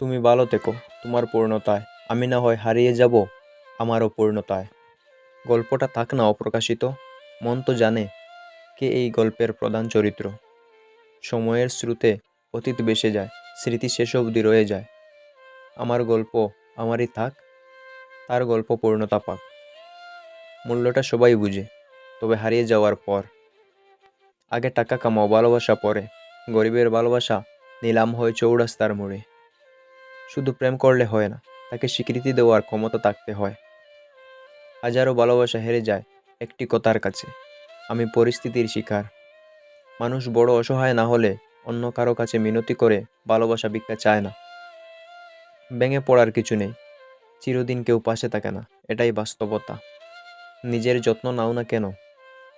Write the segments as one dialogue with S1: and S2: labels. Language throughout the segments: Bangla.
S1: তুমি ভালো থেকো তোমার পূর্ণতায়, আমি না হয় হারিয়ে যাব আমারও পূর্ণতায়। গল্পটা থাক না অপ্রকাশিত, মন তো জানে কে এই গল্পের প্রধান চরিত্র। সময়ের স্রোতে অতীত ভেসে যায়, স্মৃতি শেষ অবধি রয়ে যায়। আমার গল্প আমারই থাক, তার গল্প পূর্ণতা পাক। মূল্যটা সবাই বুঝে, তবে হারিয়ে যাওয়ার পর। আগে টাকা কামাও, ভালোবাসা পরে। গরিবের ভালোবাসা নিলাম হয় চৌরাস্তার মোড়ে। শুধু প্রেম করলে হয় না, তাকে স্বীকৃতি দেওয়ার ক্ষমতা থাকতে হয়। হাজারো ভালোবাসা হেরে যায় একটি কথার কাছে, আমি পরিস্থিতির শিকার। মানুষ বড় অসহায় না হলে অন্য কারো কাছে মিনতি করে ভালোবাসা ভিক্ষা চায় না। ভেঙে পড়ার কিছু নেই, চিরদিন কেউ পাশে থাকে না, এটাই বাস্তবতা। নিজের যত্ন নাও না কেন,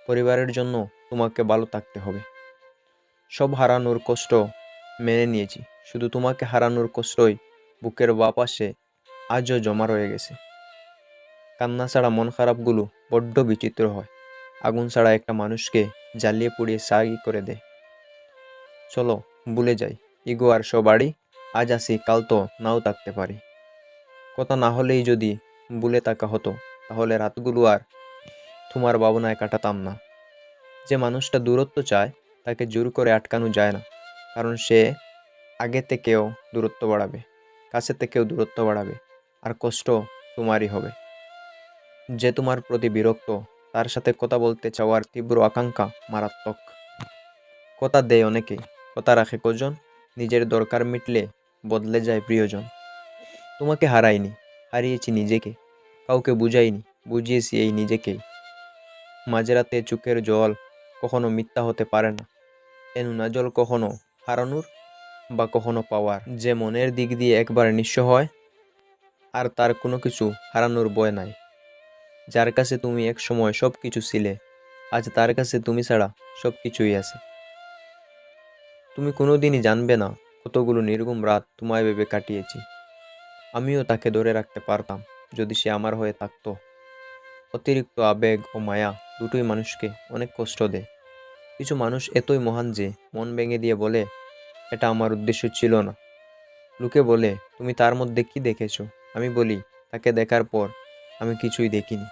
S1: পরিবারের জন্য তোমাকে ভালো থাকতে হবে। সব হারানোর কষ্ট মেনে নিয়েছি, শুধু তোমাকে হারানোর কষ্টই বুকের বাঁ পাশে আজও জমা রয়ে গেছে। কান্না ছাড়া মন খারাপগুলো বড্ড বিচিত্র হয়। আগুন ছাড়া একটা মানুষকে জ্বালিয়ে পুড়িয়ে ছাই করে দেয়। চলো ভুলে যাই ইগো আর সবারই, আজ আসি কাল তো নাও থাকতে পারি। কথা না হলেই যদি ভুলে থাকা হতো, তাহলে রাতগুলো আর তোমার ভাবনায় কাটাতাম না। যে মানুষটা দূরত্ব চায় তাকে জোর করে আটকানো যায় না, কারণ সে আগে থেকেও দূরত্ব বাড়াবে, কাছে থেকেও দূরত্ব বাড়াবে, আর কষ্ট তোমারই হবে। যে তোমার প্রতি বিরক্ত, তার সাথে কথা বলতে চাওয়ার তীব্র আকাঙ্ক্ষা মারাত্মক। কথা দেয় অনেকে, কথা রাখে কজন, নিজের দরকার মিটলে বদলে যায় প্রিয়জন। তোমাকে হারাইনি, হারিয়েছি নিজেকে। কাউকে বুঝাইনি, বুঝিয়েছি এই নিজেকেই। মাঝরাতে চোখের জল কখনো মিথ্যা হতে পারে না, এ নোনা জল কখনো হারানোর বা কখনো পাওয়ার। যে মনের দিক দিয়ে একবার নিঃস্ব হয়, আর তার কোনো কিছু হারানোর ভয় নাই। যার কাছে তুমি এক সময় সব কিছু ছিলে, আজ তার কাছে তুমি ছাড়া সব কিছুই আছে। তুমি কোনোদিনই জানবে না কতগুলো নির্ঘুম রাত তোমায় ভেবে কাটিয়েছি। আমিও তাকে ধরে রাখতে পারতাম যদি সে আমার হয়ে থাকতো। অতিরিক্ত আবেগ ও মায়া দুটোই মানুষকে অনেক কষ্ট দেয়। কিছু মানুষ এতই মহান যে মন ভেঙে দিয়ে বলে, এটা আমার উদ্দেশ্য ছিল না। লোকে বলে, তুমি তার মধ্যে কি দেখেছো? আমি বলি, তাকে দেখার পর আমি কিছুই দেখিনি।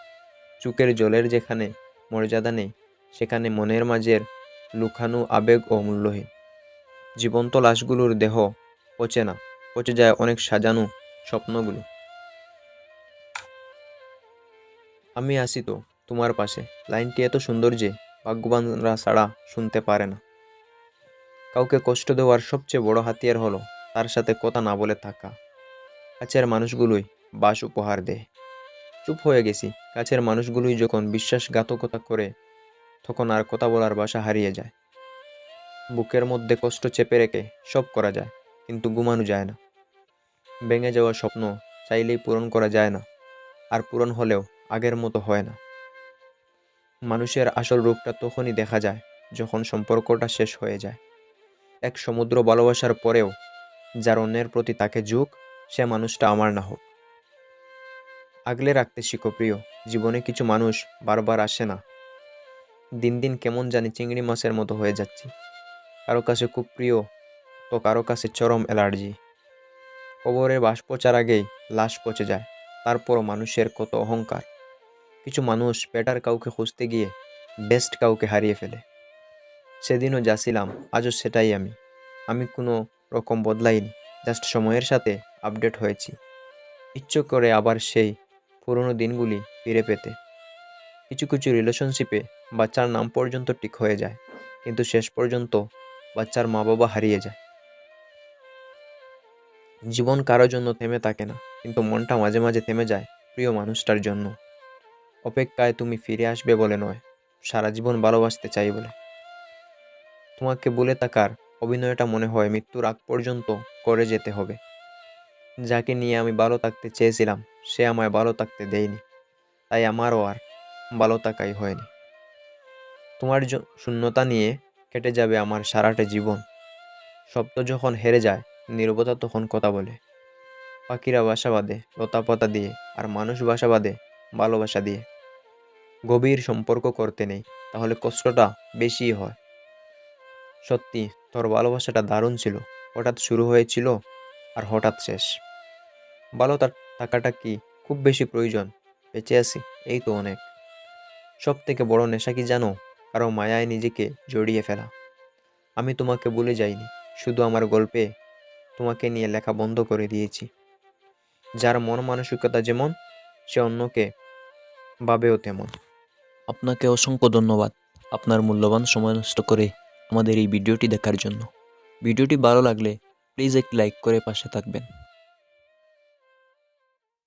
S1: চোখের জলের যেখানে মর্যাদা নেই, সেখানে মনের মাঝের লুকানো আবেগ ও মূল্যহীন। জীবন্ত লাশগুলোর দেহ পচে না, পচে যায় অনেক সাজানো স্বপ্নগুলো। আমি আছি তো তোমার পাশে, লাইনটি এত সুন্দর যে ভাগ্যবানরা ছাড়া শুনতে পারে না। কাউকে কষ্ট দেওয়ার সবচেয়ে বড় হাতিয়ার হলো তার সাথে কথা না বলে থাকা। কাছের মানুষগুলোই বাস উপহার দেয়। চুপ হয়ে গেছি, কাছের মানুষগুলোই যখন বিশ্বাসঘাতকতা করে, তখন আর কথা বলার ভাষা হারিয়ে যায়। বুকের মধ্যে কষ্ট চেপে রেখে সব করা যায়, কিন্তু ঘুমানো যায় না। ভেঙে যাওয়া স্বপ্ন চাইলেই পূরণ করা যায় না, আর পূরণ হলেও আগের মতো হয় না। মানুষের আসল রূপটা তখনই দেখা যায় যখন সম্পর্কটা শেষ হয়ে যায়। এক সমুদ্র ভালোবাসার পরেও যার অন্যের প্রতি তাকে ঝোঁক, সে মানুষটা আমার না হোক। আগলে রাখতে শিখো প্রিয়, জীবনে কিছু মানুষ বারবার আসে না। দিন দিন কেমন জানি চিংড়ি মাছের মতো হয়ে যাচ্ছি। কারো কাছে খুব প্রিয়, তো কারো কাছে চরম অ্যালার্জি। কবরে বাস পচার আগেই লাশ পচে যায়, তারপরও মানুষের কত অহংকার। কিছু মানুষ বেটার কাউকে খুঁজতে গিয়ে বেস্ট কাউকে হারিয়ে ফেলে। সেদিনও যা ছিলাম আজও সেটাই আমি। আমি কোনো রকম বদলাইনি, জাস্ট সময়ের সাথে আপডেট হয়েছি। ইচ্ছে করে আবার সেই পুরনো দিনগুলি ফিরে পেতে। কিছু কিছু রিলেশনশিপে বাচ্চার নাম পর্যন্ত ঠিক হয়ে যায়, কিন্তু শেষ পর্যন্ত বাচ্চার মা বাবা হারিয়ে যায়। জীবন কারোর জন্য থেমে থাকে না, কিন্তু মনটা মাঝে মাঝে থেমে যায় প্রিয় মানুষটার জন্য। অপেক্ষায় তুমি ফিরে আসবে বলে নয়, সারা জীবন ভালোবাসতে চাই বলে। তোমাকে বলে থাকার অভিনয়টা মনে হয় মৃত্যুর আগ পর্যন্ত করে যেতে হবে। যাকে নিয়ে আমি ভালো থাকতে চেয়েছিলাম, সে আমায় ভালো থাকতে দেয়নি, তাই আমারও আর ভালো থাকাই হয়নি। তোমার শূন্যতা নিয়ে কেটে যাবে আমার সারাটা জীবন। শব্দ যখন হেরে যায়, নীরবতা তখন কথা বলে। পাখিরা বাসা বাঁধে লতা পাতা দিয়ে, আর মানুষ বাসা বাঁধে ভালোবাসা দিয়ে। গভীর সম্পর্ক করতে নেই, তাহলে কষ্টটা বেশিই হয়। সত্যি তোর ভালোবাসাটা দারুণ ছিল, হঠাৎ শুরু হয়েছিল আর হঠাৎ শেষ। ভালো থাকাটা কি খুব বেশি প্রয়োজন? বেঁচে আছি, এই তো অনেক। সব থেকে বড় নেশা কি জানো? কারো মায়ায় নিজেকে জড়িয়ে ফেলা। আমি তোমাকে ভুলে যাইনি, শুধু আমার গল্পে তোমাকে নিয়ে লেখা বন্ধ করে দিয়েছি। যার মন মানসিকতা যেমন, সে অন্যকে ভাবেও তেমন। আপনাকে অসংখ্য ধন্যবাদ আপনার মূল্যবান সময় নষ্ট করে আমাদের এই ভিডিওটি দেখার জন্য। ভিডিওটি ভালো লাগলে প্লিজ একটি লাইক করে পাশে থাকবেন।